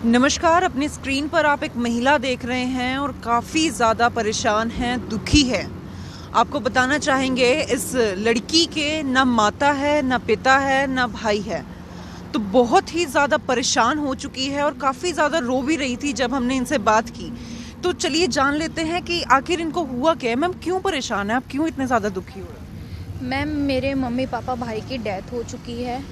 नमस्कार। अपनी स्क्रीन पर आप एक महिला देख रहे हैं और काफ़ी ज़्यादा परेशान हैं, दुखी है। आपको बताना चाहेंगे इस लड़की के ना माता है, ना पिता है, ना भाई है। तो बहुत ही ज़्यादा परेशान हो चुकी है और काफ़ी ज़्यादा रो भी रही थी जब हमने इनसे बात की। तो चलिए जान लेते हैं कि आखिर इनको हुआ क्या है। मैम क्यों परेशान है, आप क्यों इतने ज़्यादा दुखी हो रहे हैं? मैम, मेरे मम्मी पापा भाई की डेथ हो चुकी है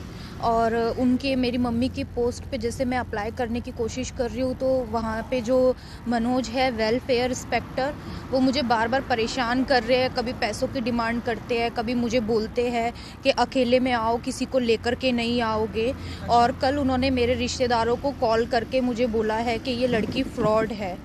और उनके मेरी मम्मी की पोस्ट पे जैसे मैं अप्लाई करने की कोशिश कर रही हूँ, तो वहाँ पे जो मनोज है वेलफेयर इंस्पेक्टर, वो मुझे बार बार परेशान कर रहे हैं। कभी पैसों की डिमांड करते हैं, कभी मुझे बोलते हैं कि अकेले में आओ, किसी को लेकर के नहीं आओगे। और कल उन्होंने मेरे रिश्तेदारों को कॉल करके मुझे बोला है कि ये लड़की फ्रॉड है।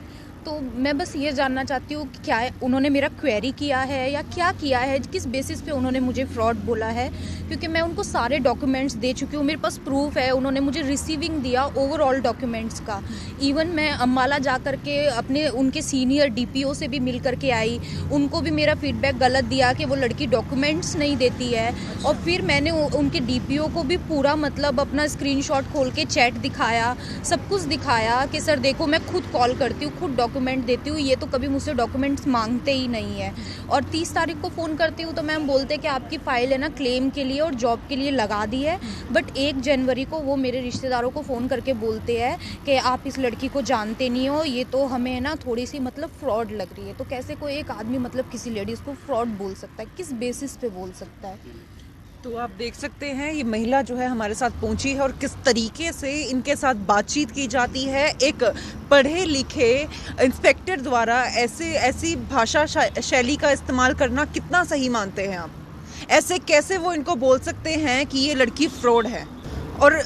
तो मैं बस ये जानना चाहती हूँ कि क्या है, उन्होंने मेरा क्वेरी किया है या क्या किया है, किस बेसिस पे उन्होंने मुझे फ्रॉड बोला है, क्योंकि मैं उनको सारे डॉक्यूमेंट्स दे चुकी हूँ। मेरे पास प्रूफ है, उन्होंने मुझे रिसीविंग दिया ओवरऑल डॉक्यूमेंट्स का। इवन मैं अम्बाला जा कर के अपने उनके सीनियर डीपीओ से भी मिल करके आई, उनको भी मेरा फीडबैक गलत दिया कि वो लड़की डॉक्यूमेंट्स नहीं देती है। और फिर मैंने उनके डीपीओ को भी पूरा मतलब अपना स्क्रीनशॉट खोल के चैट दिखाया, सब कुछ दिखाया कि सर देखो, मैं खुद कॉल करती हूँ, खुद डॉक्यूमेंट देती हूँ, ये तो कभी मुझसे डॉक्यूमेंट्स मांगते ही नहीं है। और 30 तारीख को फ़ोन करती हूँ तो मैम बोलते कि आपकी फ़ाइल है ना क्लेम के लिए और जॉब के लिए लगा दी है। बट 1 जनवरी को वो मेरे रिश्तेदारों को फ़ोन करके बोलते हैं कि आप इस लड़की को जानते नहीं हो, ये तो हमें ना थोड़ी सी मतलब फ्रॉड लग रही है। तो कैसे कोई एक आदमी मतलब किसी लेडीज़ को फ्रॉड बोल सकता है, किस बेसिस पे बोल सकता है? तो आप देख सकते हैं ये महिला जो है हमारे साथ पहुंची है और किस तरीके से इनके साथ बातचीत की जाती है। एक पढ़े लिखे इंस्पेक्टर द्वारा ऐसी भाषा शैली का इस्तेमाल करना कितना सही मानते हैं आप? ऐसे कैसे वो इनको बोल सकते हैं कि ये लड़की फ्रॉड है? और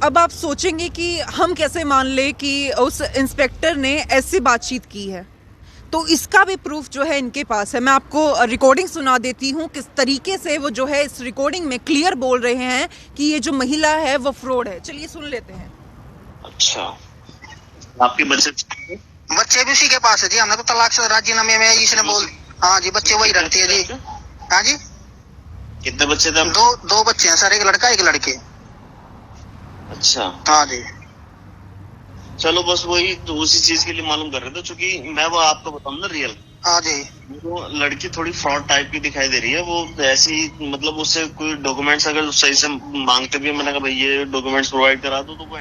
अब आप सोचेंगे कि हम कैसे मान ले कि उस इंस्पेक्टर ने ऐसी बातचीत की है। तो इसका भी प्रूफ जो है इनके पास है। मैं आपको रिकॉर्डिंग सुना देती हूँ किस तरीके से वो जो है इस रिकॉर्डिंग में क्लियर बोल रहे हैं कि ये जो महिला है वो फ्रॉड है। चलिए सुन लेते हैं। अच्छा, आपके बच्चे बच्चे भी उसी के पास है जी। हमने तो तलाक से राजीनामे में इसने बोल। हाँ जी, बच्चे वही रखती है जी। हाँ जी, कितने बच्चे थे? दो बच्चे हैं सर, एक लड़का एक लड़की। अच्छा, हाँ जी। चलो बस वही तो उसी चीज के लिए मालूम कर रहे थे, क्योंकि मैं वो आपको बताऊं ना रियल। हाँ जी। वो लड़की थोड़ी फ्रॉड टाइप की दिखाई दे रही है। वो ऐसी मतलब उससे कोई डॉक्यूमेंट्स अगर सही से मांगते भी, मैंने कहा भाई ये डॉक्यूमेंट्स प्रोवाइड करा दो, तो वो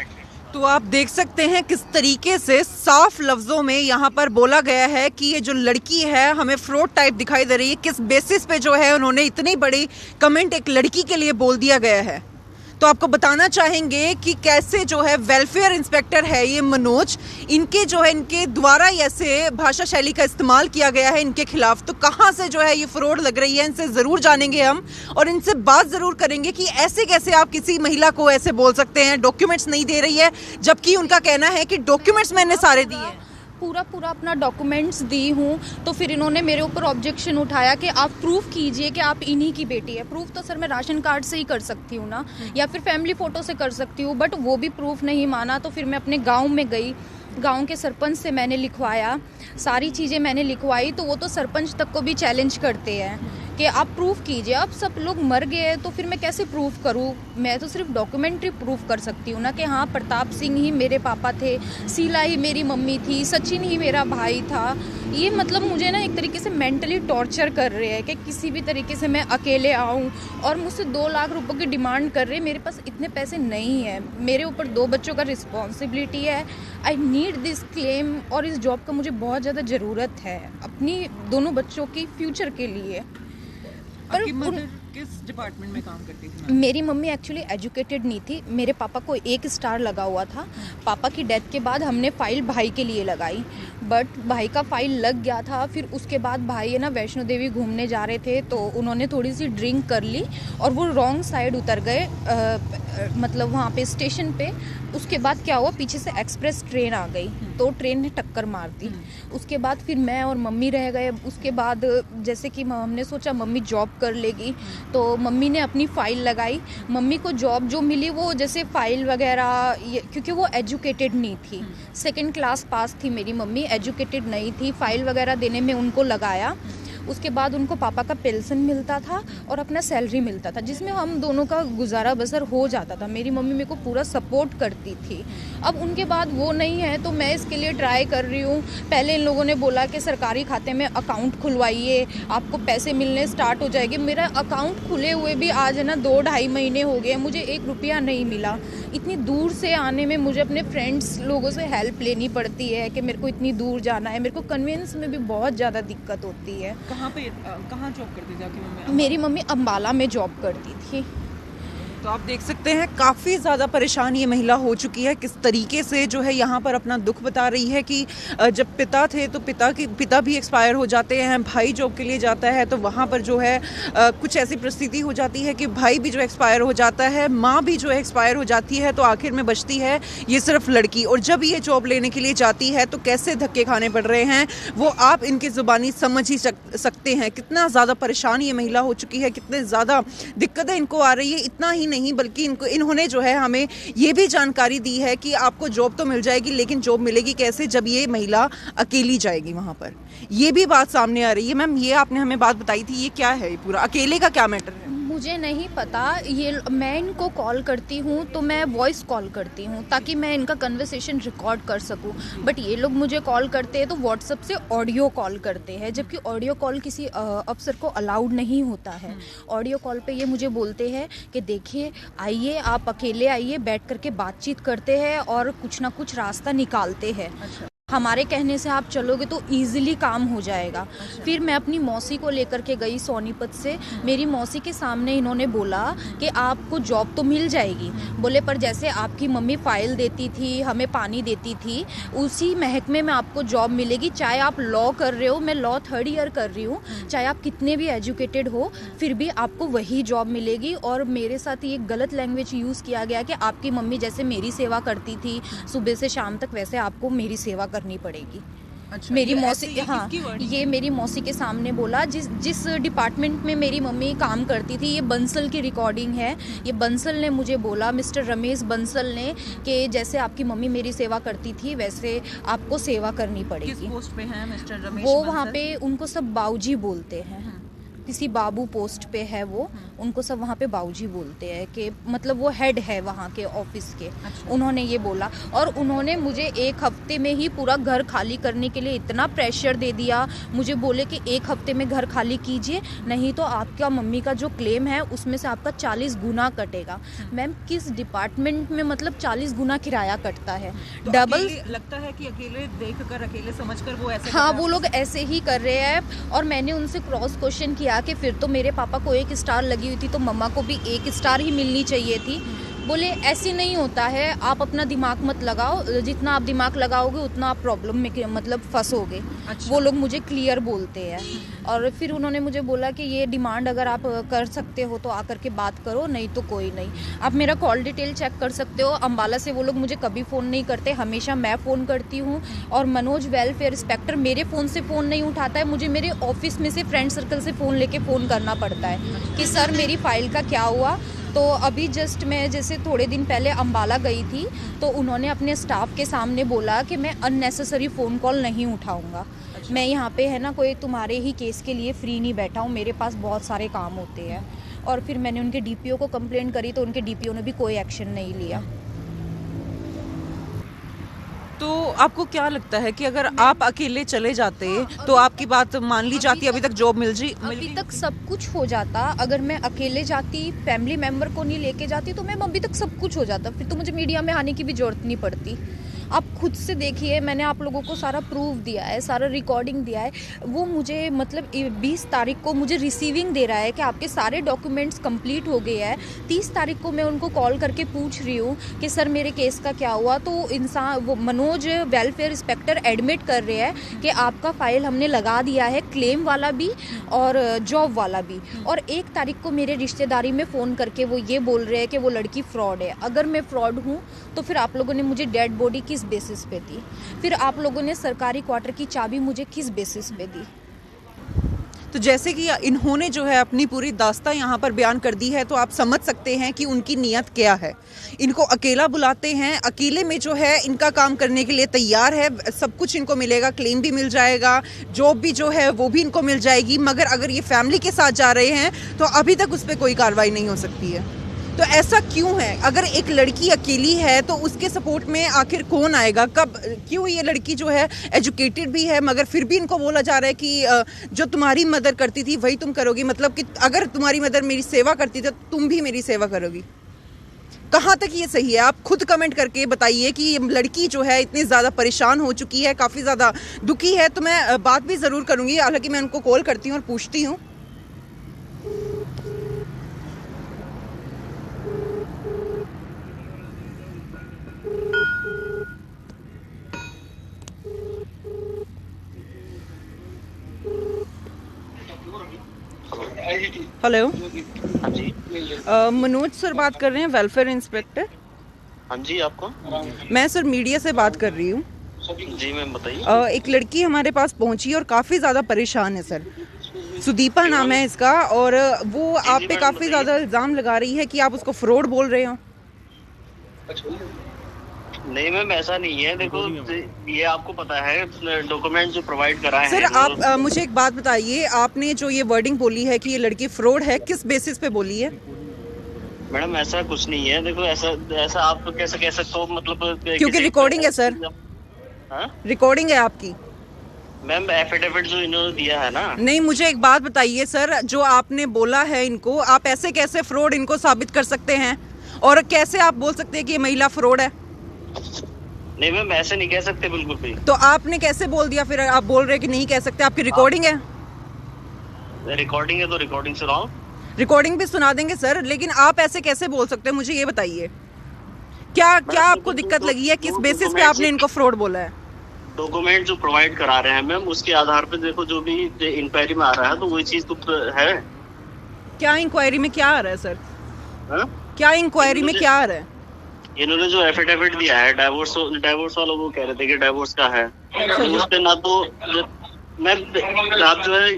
तो आप देख सकते हैं किस तरीके से साफ लफ्जों में यहाँ पर बोला गया है कि ये जो लड़की है हमें फ्रॉड टाइप दिखाई दे रही है। किस बेसिस पे जो है उन्होंने इतनी बड़ी कमेंट एक लड़की के लिए बोल दिया गया है। तो आपको बताना चाहेंगे कि कैसे जो है वेलफेयर इंस्पेक्टर है ये मनोज, इनके जो है इनके द्वारा ऐसे भाषा शैली का इस्तेमाल किया गया है इनके खिलाफ। तो कहाँ से जो है ये फ्रॉड लग रही है, इनसे ज़रूर जानेंगे हम और इनसे बात ज़रूर करेंगे कि ऐसे कैसे आप किसी महिला को ऐसे बोल सकते हैं, डॉक्यूमेंट्स नहीं दे रही है, जबकि उनका कहना है कि डॉक्यूमेंट्स मैंने सारे दिए हैं। पूरा अपना डॉक्यूमेंट्स दी हूँ। तो फिर इन्होंने मेरे ऊपर ऑब्जेक्शन उठाया कि आप प्रूफ कीजिए कि आप इन्हीं की बेटी है। प्रूफ तो सर मैं राशन कार्ड से ही कर सकती हूँ ना, या फिर फैमिली फ़ोटो से कर सकती हूँ, बट वो भी प्रूफ नहीं माना। तो फिर मैं अपने गांव में गई, गांव के सरपंच से मैंने लिखवाया, सारी चीज़ें मैंने लिखवाई। तो वो तो सरपंच तक को भी चैलेंज करते हैं कि आप प्रूफ कीजिए। अब सब लोग मर गए तो फिर मैं कैसे प्रूफ करूँ? मैं तो सिर्फ डॉक्यूमेंट्री प्रूफ कर सकती हूँ ना कि हाँ, प्रताप सिंह ही मेरे पापा थे, शीला ही मेरी मम्मी थी, सचिन ही मेरा भाई था। ये मतलब मुझे ना एक तरीके से मेंटली टॉर्चर कर रहे हैं कि किसी भी तरीके से मैं अकेले आऊँ, और मुझसे 2 लाख रुपए की डिमांड कर रहे हैं। मेरे पास इतने पैसे नहीं है, मेरे ऊपर 2 बच्चों का रिस्पॉन्सिबिलिटी है। आई नीड दिस क्लेम, और इस जॉब का मुझे बहुत ज़्यादा ज़रूरत है अपनी दोनों बच्चों की फ्यूचर के लिए। आपकी मदर किस डिपार्टमेंट में काम करती थी? मेरी मम्मी एक्चुअली एजुकेटेड नहीं थी। मेरे पापा को 1 स्टार लगा हुआ था। पापा की डेथ के बाद हमने फ़ाइल भाई के लिए लगाई, बट भाई का फ़ाइल लग गया था। फिर उसके बाद भाई है ना वैष्णो देवी घूमने जा रहे थे, तो उन्होंने थोड़ी सी ड्रिंक कर ली और वो रॉन्ग साइड उतर गए, मतलब वहाँ पे स्टेशन पे। उसके बाद क्या हुआ, पीछे से एक्सप्रेस ट्रेन आ गई, तो ट्रेन ने टक्कर मार दी। उसके बाद फिर मैं और मम्मी रह गए। उसके बाद जैसे कि हमने सोचा मम्मी जॉब कर लेगी, तो मम्मी ने अपनी फ़ाइल लगाई। मम्मी को जॉब जो मिली वो जैसे फ़ाइल वगैरह, क्योंकि वो एजुकेटेड नहीं थी, 2nd क्लास पास थी मेरी मम्मी, एजुकेटेड नहीं थी। फ़ाइल वगैरह देने में उनको लगाया। उसके बाद उनको पापा का पेंशन मिलता था और अपना सैलरी मिलता था, जिसमें हम दोनों का गुजारा बसर हो जाता था। मेरी मम्मी मेरे को पूरा सपोर्ट करती थी। अब उनके बाद वो नहीं है तो मैं इसके लिए ट्राई कर रही हूँ। पहले इन लोगों ने बोला कि सरकारी खाते में अकाउंट खुलवाइए, आपको पैसे मिलने स्टार्ट हो जाएंगे। मेरा अकाउंट खुले हुए भी आज है ना 2-2.5 महीने हो गए, मुझे 1 रुपया नहीं मिला। इतनी दूर से आने में मुझे अपने फ्रेंड्स लोगों से हेल्प लेनी पड़ती है कि मेरे को इतनी दूर जाना है। मेरे को कन्वेंस में भी बहुत ज़्यादा दिक्कत होती है। कहाँ जॉब करती थी आपकी मम्मी? मेरी मम्मी अम्बाला में जॉब करती थी। तो आप देख सकते हैं काफ़ी ज़्यादा परेशान ये महिला हो चुकी है, किस तरीके से जो है यहाँ पर अपना दुख बता रही है कि जब पिता थे तो पिता भी एक्सपायर हो जाते हैं, भाई जॉब के लिए जाता है तो वहाँ पर जो है कुछ ऐसी परिस्थिति हो जाती है कि भाई भी जो एक्सपायर हो जाता है, माँ भी जो है एक्सपायर हो जाती है, तो आखिर में बचती है ये सिर्फ लड़की। और जब ये जॉब लेने के लिए जाती है तो कैसे धक्के खाने पड़ रहे हैं वो आप इनकी ज़ुबानी समझ ही सकते हैं। कितना ज़्यादा परेशान ये महिला हो चुकी है, कितने ज़्यादा दिक्कतें इनको आ रही है। इतना ही नहीं बल्कि इन्होंने जो है हमें ये भी जानकारी दी है कि आपको जॉब तो मिल जाएगी, लेकिन जॉब मिलेगी कैसे जब ये महिला अकेली जाएगी वहाँ पर। ये भी बात सामने आ रही है। मैम, ये आपने हमें बात बताई थी, ये क्या है? ये पूरा अकेले का क्या मैटर है? मुझे नहीं पता। ये मैं इनको कॉल करती हूँ तो मैं वॉइस कॉल करती हूँ ताकि मैं इनका कन्वर्सेशन रिकॉर्ड कर सकूँ, बट ये लोग मुझे कॉल करते हैं तो व्हाट्सएप से ऑडियो कॉल करते हैं, जबकि ऑडियो कॉल किसी अफसर को अलाउड नहीं होता है। ऑडियो कॉल पे ये मुझे बोलते हैं कि देखिए आइए, आप अकेले आइए, बैठ करके बातचीत करते हैं और कुछ ना कुछ रास्ता निकालते हैं। अच्छा। हमारे कहने से आप चलोगे तो इजीली काम हो जाएगा। फिर मैं अपनी मौसी को लेकर के गई सोनीपत से। मेरी मौसी के सामने इन्होंने बोला कि आपको जॉब तो मिल जाएगी, बोले पर जैसे आपकी मम्मी फाइल देती थी, हमें पानी देती थी, उसी महकमे में आपको जॉब मिलेगी। चाहे आप लॉ कर रहे हो, मैं लॉ 3rd ईयर कर रही हूँ, चाहे आप कितने भी एजुकेटेड हो फिर भी आपको वही जॉब मिलेगी। और मेरे साथ ये गलत लैंग्वेज यूज़ किया गया कि आपकी मम्मी जैसे मेरी सेवा करती थी सुबह से शाम तक, वैसे आपको मेरी सेवा करनी पड़ेगी। अच्छा, मेरी मौसी, हाँ, ये मेरी मौसी के सामने बोला। जिस डिपार्टमेंट में मेरी मम्मी काम करती थी, ये बंसल की रिकॉर्डिंग है। ये बंसल ने मुझे बोला, मिस्टर रमेश बंसल ने, कि जैसे आपकी मम्मी मेरी सेवा करती थी वैसे आपको सेवा करनी पड़ेगी। किस पोस्ट पे हैं मिस्टर रमेश? वो वहाँ पे उनको सब बाऊजी बोलते हैं, किसी बाबू पोस्ट पे है वो, उनको सब वहाँ पे बाऊजी बोलते हैं कि मतलब वो हेड है वहाँ के ऑफिस के। अच्छा। उन्होंने ये बोला और उन्होंने मुझे 1 हफ्ते में ही पूरा घर खाली करने के लिए इतना प्रेशर दे दिया। मुझे बोले कि 1 हफ्ते में घर खाली कीजिए, नहीं तो आपका मम्मी का जो क्लेम है उसमें से आपका 40 गुना कटेगा। मैम, किस डिपार्टमेंट में मतलब 40 गुना किराया कटता है? तो डबल लगता है कि अकेले देखकर, अकेले समझकर वो ऐसे, हाँ, वो लोग ऐसे ही कर रहे हैं। और मैंने उनसे क्रॉस क्वेश्चन किया कि फिर तो मेरे पापा को 1 स्टार लगी हुई थी तो मम्मा को भी 1 स्टार ही मिलनी चाहिए थी। बोले ऐसे नहीं होता है, आप अपना दिमाग मत लगाओ, जितना आप दिमाग लगाओगे उतना आप प्रॉब्लम में मतलब फंसोगे। अच्छा। वो लोग मुझे क्लियर बोलते हैं। और फिर उन्होंने मुझे बोला कि ये डिमांड अगर आप कर सकते हो तो आकर के बात करो, नहीं तो कोई नहीं। आप मेरा कॉल डिटेल चेक कर सकते हो। अम्बाला से वो लोग मुझे कभी फ़ोन नहीं करते, हमेशा मैं फ़ोन करती हूँ। और मनोज वेलफेयर इंस्पेक्टर मेरे फ़ोन से फ़ोन नहीं उठाता है, मुझे मेरे ऑफिस में से फ्रेंड सर्कल से फ़ोन लेके फ़ोन करना पड़ता है कि सर मेरी फ़ाइल का क्या हुआ। तो अभी जस्ट मैं जैसे थोड़े दिन पहले अम्बाला गई थी तो उन्होंने अपने स्टाफ के सामने बोला कि मैं अननेसेसरी फ़ोन कॉल नहीं उठाऊंगा। अच्छा। मैं यहाँ पे है ना कोई तुम्हारे ही केस के लिए फ्री नहीं बैठा हूँ, मेरे पास बहुत सारे काम होते हैं। और फिर मैंने उनके डीपीओ को कंप्लेंट करी तो उनके डीपीओ ने भी कोई एक्शन नहीं लिया। तो आपको क्या लगता है कि अगर आप अकेले चले जाते तो आपकी बात मान ली जाती, अभी तक जॉब अभी तक सब कुछ हो जाता। अगर मैं अकेले जाती, फैमिली मेम्बर को नहीं लेके जाती तो मैम अभी तक सब कुछ हो जाता, फिर तो मुझे मीडिया में आने की भी जरूरत नहीं पड़ती। आप खुद से देखिए, मैंने आप लोगों को सारा प्रूफ दिया है, सारा रिकॉर्डिंग दिया है। वो मुझे मतलब 20 तारीख को मुझे रिसीविंग दे रहा है कि आपके सारे डॉक्यूमेंट्स कंप्लीट हो गए हैं। 30 तारीख को मैं उनको कॉल करके पूछ रही हूँ कि सर मेरे केस का क्या हुआ, तो इंसान वो मनोज वेलफेयर इंस्पेक्टर एडमिट कर रहे हैं कि आपका फाइल हमने लगा दिया है, क्लेम वाला भी और जॉब वाला भी। और 1 तारीख को मेरे रिश्तेदारी में फ़ोन करके वो ये बोल रहे हैं कि वो लड़की फ्रॉड है। अगर मैं फ्रॉड हूँ तो फिर आप लोगों ने मुझे डेड बॉडी किस बेसिस पे दी? फिर आप लोगों ने सरकारी क्वार्टर की चाबी मुझे किस बेसिस पे दी? तो जैसे कि इन्होंने जो है अपनी पूरी दास्तां यहाँ पर बयान कर दी है, तो आप समझ सकते हैं कि उनकी नीयत क्या है। इनको अकेला बुलाते हैं, अकेले में जो है इनका काम करने के लिए तैयार है, सब कुछ इनको मिलेगा, क्लेम भी मिल जाएगा, जॉब भी जो है वो भी इनको मिल जाएगी। मगर अगर ये फैमिली के साथ जा रहे हैं तो अभी तक उस पर कोई कार्रवाई नहीं हो सकती है। तो ऐसा क्यों है? अगर एक लड़की अकेली है तो उसके सपोर्ट में आखिर कौन आएगा? कब? क्यों ये लड़की जो है एजुकेटेड भी है, मगर फिर भी इनको बोला जा रहा है कि जो तुम्हारी मदर करती थी वही तुम करोगी। मतलब कि अगर तुम्हारी मदर मेरी सेवा करती थी तो तुम भी मेरी सेवा करोगी। कहाँ तक ये सही है? आप खुद कमेंट करके बताइए कि ये लड़की जो है इतनी ज़्यादा परेशान हो चुकी है, काफ़ी ज़्यादा दुखी है। तो मैं बात भी ज़रूर करूँगी, हालांकि मैं उनको कॉल करती हूँ और पूछती हूँ। हेलो, हाँ जी। मनोज सर बात कर रहे हैं, वेलफेयर इंस्पेक्टर। हाँ जी, आपको? मैं सर मीडिया से बात कर रही हूँ। जी मैम, बताइए। एक लड़की हमारे पास पहुंची और काफ़ी ज़्यादा परेशान है सर। सुदीपा नाम है इसका, और वो आप पे काफ़ी ज़्यादा इल्ज़ाम लगा रही है कि आप उसको फ्रॉड बोल रहे हो। नहीं मैम, ऐसा नहीं है। देखो, ये आपको पता है डॉक्यूमेंट जो प्रोवाइड कराए हैं। सर आप मुझे एक बात बताइए, आपने जो ये वर्डिंग बोली है कि ये लड़की फ्रॉड है, किस बेसिस पे बोली है? मैडम ऐसा कुछ नहीं है। देखो, ऐसा आप कैसे कह सकते हो? मतलब क्योंकि रिकॉर्डिंग है सर, रिकॉर्डिंग है आपकी। मैम एफिडेविट जो इन्होंने दिया है ना। नहीं, मुझे एक बात बताइए सर, जो आपने बोला है इनको, आप ऐसे कैसे फ्रॉड इनको साबित कर सकते हैं? और कैसे आप बोल सकते हैं कि ये महिला फ्रॉड है? नहीं मैम, ऐसे नहीं कह सकते बिल्कुल भी। तो आपने कैसे बोल दिया फिर? आप बोल रहे हैं कि नहीं कह सकते, आपकी रिकॉर्डिंग है। रिकॉर्डिंग है तो रिकॉर्डिंग सुनाओ। रिकॉर्डिंग भी सुना देंगे सर, लेकिन आप ऐसे कैसे बोल सकते हैं? मुझे ये बताइए, क्या आपको दिक्कत लगी है? किस बेसिस पे आपने इनको फ्रॉड बोला है? डॉक्यूमेंट जो प्रोवाइड करा रहे हैं मैम, उसके आधार पे देखो जो भी इंक्वायरी में आ रहा है तो वही चीज तो है। क्या इंक्वायरी में क्या आ रहा है सर? क्या इंक्वायरी में क्या आ रहा है? इन्होंने जो एफिडेविट दिया है डाइवोर्स वालों को कह रहे थे कि डाइवोर्स का है। उस पे ना तो मैं आप जो है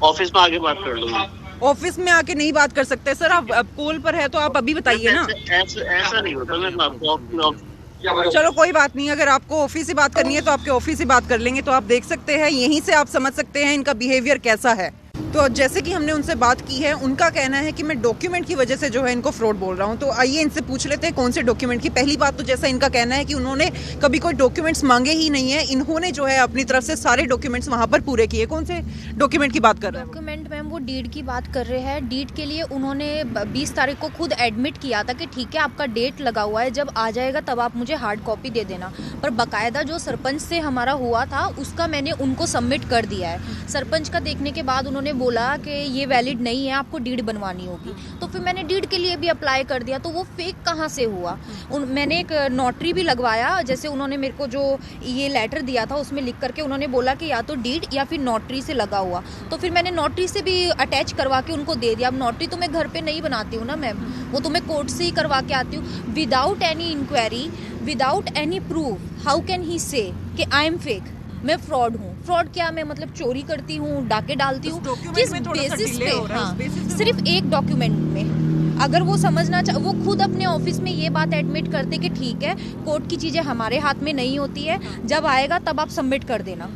ऑफिस में आके बात कर लूंगी। ऑफिस में आके नहीं बात कर सकते सर, आप कॉल पर है तो आप अभी बताइए ना। ऐसा नहीं होता मैम, आपको चलो कोई बात नहीं, अगर आपको ऑफिस से बात करनी है तो आपके ऑफिस से बात कर लेंगे। तो आप देख सकते हैं, यहीं से आप समझ सकते हैं इनका बिहेवियर कैसा है। तो जैसे कि हमने उनसे बात की है, उनका कहना है कि मैं डॉक्यूमेंट की वजह से जो है इनको फ्रॉड बोल रहा हूँ। तो आइए इनसे पूछ लेते हैं कौन से डॉक्यूमेंट की। पहली बात तो जैसा इनका कहना है कि उन्होंने कभी कोई डॉक्यूमेंट्स मांगे ही नहीं है, इन्होंने जो है अपनी तरफ से सारे डॉक्यूमेंट्स वहाँ पर पूरे किए। कौन से डॉक्यूमेंट की बात कर रहे हैं? डॉक्यूमेंट मैम वो डीड की बात कर रहे हैं। डीड के लिए उन्होंने 20 तारीख को खुद एडमिट किया था कि ठीक है आपका डेट लगा हुआ है, जब आ जाएगा तब आप मुझे हार्ड कॉपी दे देना। पर बाकायदा जो सरपंच से हमारा हुआ था उसका मैंने उनको सबमिट कर दिया है। सरपंच का देखने के बाद उन्होंने बोला कि ये वैलिड नहीं है, आपको डीड बनवानी होगी। तो फिर मैंने डीड के लिए भी अप्लाई कर दिया। तो वो फेक कहाँ से हुआ? मैंने एक नोटरी भी लगवाया, जैसे उन्होंने मेरे को जो ये लेटर दिया था उसमें लिख करके उन्होंने बोला कि या तो डीड या फिर नोटरी से लगा हुआ। तो फिर मैंने नोटरी से भी अटैच करवा के उनको दे दिया। अब नोटरी तो मैं घर पे नहीं बनाती हूँ ना मैम, वो तो मैं कोर्ट से ही करवा के आती हूँ। Without any inquiry, without any proof, how can he say कि आई एम फेक, मैं फ्रॉड हूँ? फ्रॉड क्या, मैं मतलब चोरी करती हूँ, डाके डालती हूँ? किस बेसिस पे? हाँ, सिर्फ एक डॉक्यूमेंट में अगर वो समझना वो खुद अपने ऑफिस में ये बात एडमिट करते कि ठीक है कोर्ट की चीजें हमारे हाथ में नहीं होती है, जब आएगा तब आप सबमिट कर देना।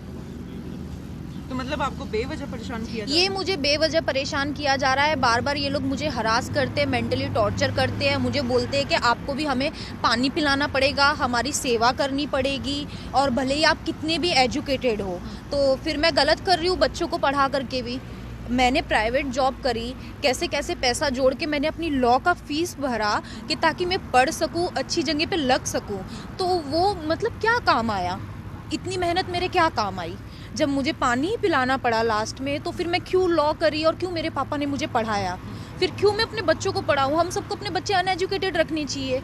तो मतलब आपको बेवजह परेशान किया जा रहा है? ये मुझे बेवजह परेशान किया जा रहा है। बार बार ये लोग मुझे हरास करते हैं, मेंटली टॉर्चर करते हैं। मुझे बोलते हैं कि आपको भी हमें पानी पिलाना पड़ेगा, हमारी सेवा करनी पड़ेगी, और भले ही आप कितने भी एजुकेटेड हो। तो फिर मैं गलत कर रही हूँ बच्चों को पढ़ा करके भी। मैंने प्राइवेट जॉब करी, कैसे कैसे पैसा जोड़ के मैंने अपनी लॉ का फीस भरा कि ताकि मैं पढ़ सकूँ, अच्छी जगह पे लग सकूँ। तो वो मतलब क्या काम आया? इतनी मेहनत मेरे क्या काम आई? जब मुझे पानी ही पिलाना पड़ा लास्ट में, तो फिर मैं क्यों लॉ करी और क्यों मेरे पापा ने मुझे पढ़ाया? फिर क्यों मैं अपने बच्चों को पढ़ाऊँ? हम सबको अपने बच्चे अनएजुकेटेड रखने चाहिए।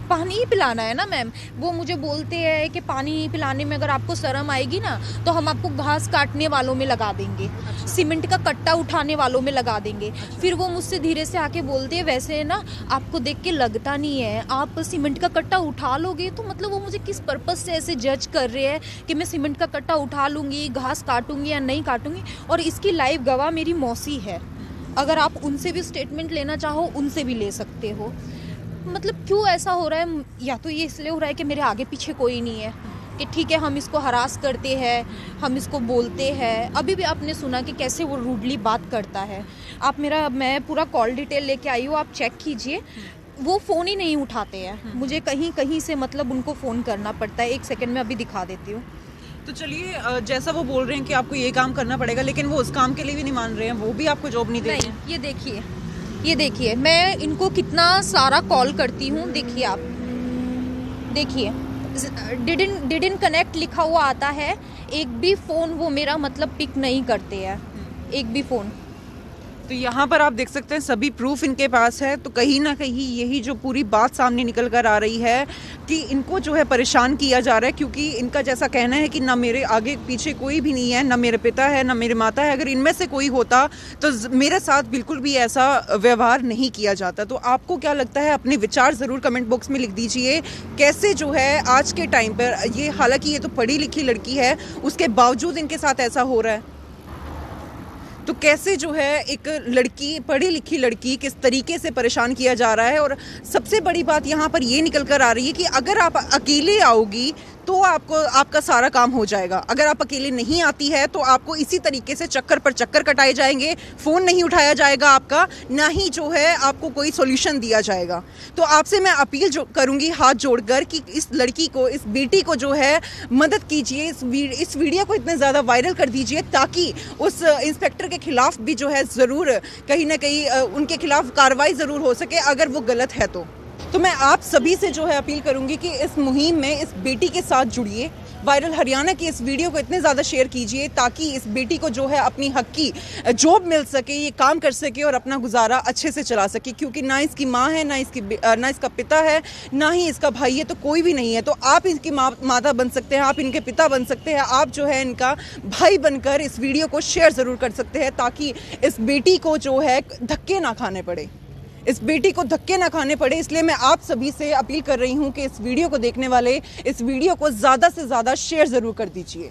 पानी ही पिलाना है ना मैम। वो मुझे बोलते हैं कि पानी पिलाने में अगर आपको शर्म आएगी ना तो हम आपको घास काटने वालों में लगा देंगे, सीमेंट का कट्टा उठाने वालों में लगा देंगे। फिर वो मुझसे धीरे से आके बोलते हैं वैसे ना आपको देख के लगता नहीं है, आप सीमेंट का कट्टा उठा लोगे। तो मतलब वो मुझे किस पर्पस से ऐसे जज कर रहे हैं कि मैं सीमेंट का कट्टा उठा लूँगी, घास काटूंगी या नहीं काटूंगी। और इसकी लाइव गवाह मेरी मौसी है, अगर आप उनसे भी स्टेटमेंट लेना चाहो उनसे भी ले सकते हो। मतलब क्यों ऐसा हो रहा है? या तो ये इसलिए हो रहा है कि मेरे आगे पीछे कोई नहीं है कि ठीक है हम इसको हरास करते हैं, हम इसको बोलते हैं। अभी भी आपने सुना कि कैसे वो रूडली बात करता है। मैं पूरा कॉल डिटेल लेके आई हूँ, आप चेक कीजिए। वो फ़ोन ही नहीं उठाते हैं, मुझे कहीं कहीं से मतलब उनको फ़ोन करना पड़ता है। 1 सेकंड में अभी दिखा देती हूँ। तो चलिए, जैसा वो बोल रहे हैं कि आपको ये काम करना पड़ेगा, लेकिन वो उस काम के लिए भी नहीं मान रहे हैं, वो भी आपको जॉब नहीं दे रहे हैं। ये देखिए मैं इनको कितना सारा कॉल करती हूँ। देखिए आप देखिए डिडंट कनेक्ट लिखा हुआ आता है, एक भी फ़ोन वो मेरा मतलब पिक नहीं करते हैं, एक भी फ़ोन। तो यहाँ पर आप देख सकते हैं सभी प्रूफ इनके पास है। तो कहीं ना कहीं यही जो पूरी बात सामने निकल कर आ रही है कि इनको जो है परेशान किया जा रहा है, क्योंकि इनका जैसा कहना है कि ना मेरे आगे पीछे कोई भी नहीं है, ना मेरे पिता है, ना मेरे माता है। अगर इनमें से कोई होता तो मेरे साथ बिल्कुल भी ऐसा व्यवहार नहीं किया जाता। तो आपको क्या लगता है? अपने विचार ज़रूर कमेंट बॉक्स में लिख दीजिए। कैसे जो है आज के टाइम पर ये, हालांकि ये तो पढ़ी लिखी लड़की है, उसके बावजूद इनके साथ ऐसा हो रहा है। तो कैसे जो है एक लड़की, पढ़ी लिखी लड़की, किस तरीके से परेशान किया जा रहा है। और सबसे बड़ी बात यहाँ पर ये निकल कर आ रही है कि अगर आप अकेले आओगी तो आपका सारा काम हो जाएगा। अगर आप अकेले नहीं आती है तो आपको इसी तरीके से चक्कर पर चक्कर कटाए जाएंगे, फ़ोन नहीं उठाया जाएगा आपका, ना ही जो है आपको कोई सॉल्यूशन दिया जाएगा। तो आपसे मैं अपील करूंगी हाथ जोड़कर कि इस लड़की को, इस बेटी को जो है मदद कीजिए। इस वीडियो को इतने ज़्यादा वायरल कर दीजिए ताकि उस इंस्पेक्टर के खिलाफ भी जो है ज़रूर कहीं ना कहीं उनके खिलाफ कार्रवाई ज़रूर हो सके अगर वो गलत है तो मैं आप सभी से जो है अपील करूंगी कि इस मुहिम में इस बेटी के साथ जुड़िए। वायरल हरियाणा की इस वीडियो को इतने ज़्यादा शेयर कीजिए ताकि इस बेटी को जो है अपनी हक की जॉब मिल सके, ये काम कर सके और अपना गुजारा अच्छे से चला सके। क्योंकि ना इसकी माँ है, ना इसका पिता है, ना ही इसका भाई है, तो कोई भी नहीं है। तो आप इनकी माता बन सकते हैं, आप इनके पिता बन सकते हैं, आप जो है इनका भाई बनकर इस वीडियो को शेयर ज़रूर कर सकते हैं ताकि इस बेटी को जो है धक्के ना खाने पड़े, इस बेटी को धक्के ना खाने पड़े। इसलिए मैं आप सभी से अपील कर रही हूं कि इस वीडियो को देखने वाले इस वीडियो को ज़्यादा से ज़्यादा शेयर ज़रूर कर दीजिए।